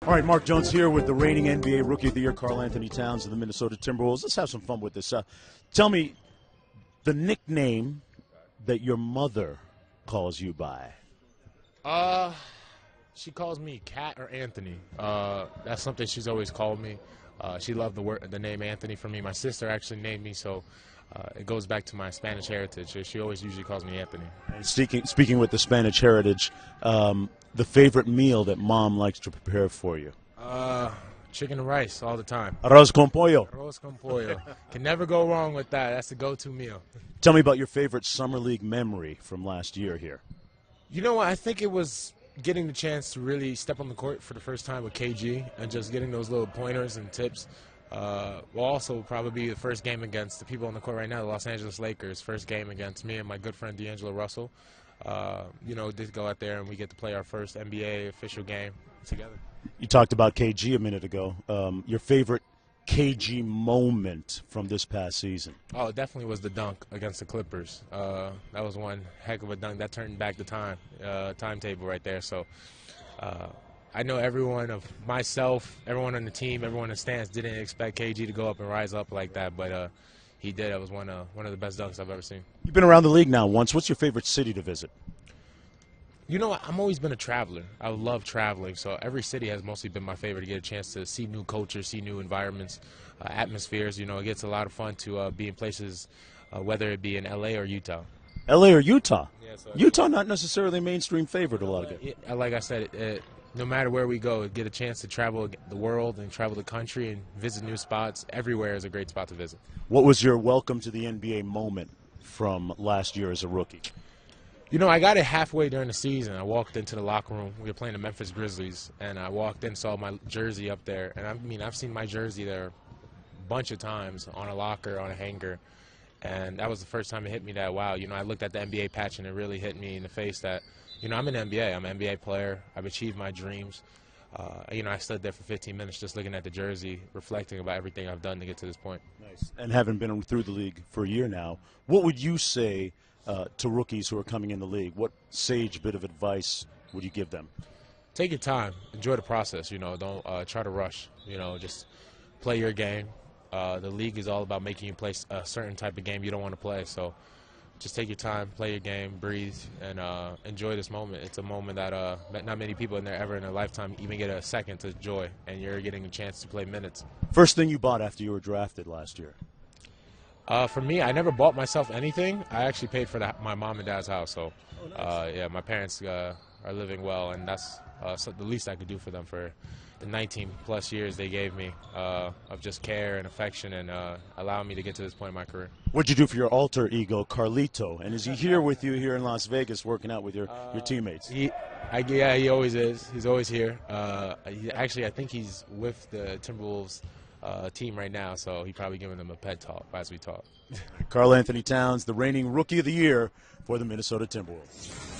All right, Mark Jones here with the reigning NBA Rookie of the Year, Karl-Anthony Towns of the Minnesota Timberwolves. Let's have some fun with this. Tell me the nickname that your mother calls you by. She calls me Cat or Anthony. That's something she's always called me. She loved the name Anthony for me. My sister actually named me, so it goes back to my Spanish heritage. She always usually calls me Anthony. And speaking with the Spanish heritage, the favorite meal that Mom likes to prepare for you? Chicken and rice all the time. Arroz con pollo. Arroz con pollo. Can never go wrong with that. That's the go-to meal. Tell me about your favorite Summer League memory from last year here. You know what? I think it was getting the chance to really step on the court for the first time with KG and just getting those little pointers and tips. Will also probably be the first game against the people on the court right now, the Los Angeles Lakers. First game against me and my good friend D'Angelo Russell. Did go out there and we get to play our first NBA official game together. You talked about KG a minute ago. Your favorite KG moment from this past season? Oh, it definitely was the dunk against the Clippers. That was one heck of a dunk. That turned back the timetable right there. So I know everyone on the team, everyone in the stands didn't expect KG to go up and rise up like that, but he did. It was one of the best dunks I've ever seen. You've been around the league now once. What's your favorite city to visit? You know what? I've always been a traveler. I love traveling, so every city has mostly been my favorite to get a chance to see new cultures, see new environments, atmospheres. It gets a lot of fun to be in places, whether it be in L.A. or Utah. L.A. or Utah? Yeah, so Utah not necessarily a mainstream favorite a lot of it. Like I said, no matter where we go, get a chance to travel the world and travel the country and visit new spots. Everywhere is a great spot to visit. What was your welcome to the NBA moment from last year as a rookie? I got it halfway during the season. I walked into the locker room. We were playing the Memphis Grizzlies, and I walked in, saw my jersey up there. And I've seen my jersey there a bunch of times on a locker, on a hanger. And that was the first time it hit me that, wow, I looked at the NBA patch, and it really hit me in the face that, I'm an NBA. I'm an NBA player. I've achieved my dreams. I stood there for 15 minutes just looking at the jersey, reflecting about everything I've done to get to this point. Nice. And having been through the league for a year now, what would you say to rookies who are coming in the league? What sage bit of advice would you give them? Take your time. Enjoy the process. Don't try to rush. Just play your game. The league is all about making you play a certain type of game you don't want to play. So just take your time, play your game, breathe, and enjoy this moment. It's a moment that not many people in their lifetime even get a second to enjoy, and you're getting a chance to play minutes. First thing you bought after you were drafted last year? For me, I never bought myself anything. I actually paid for my mom and dad's house. So, yeah, my parents are living well, and that's the least I could do for them for the 19-plus years they gave me of just care and affection and allowing me to get to this point in my career. What'd you do for your alter ego, Carlito? And is he here with you here in Las Vegas working out with your teammates? Yeah, he always is. He's always here. I think he's with the Timberwolves team right now, so he's probably giving them a pet talk as we talk. Karl-Anthony Towns, the reigning Rookie of the Year for the Minnesota Timberwolves.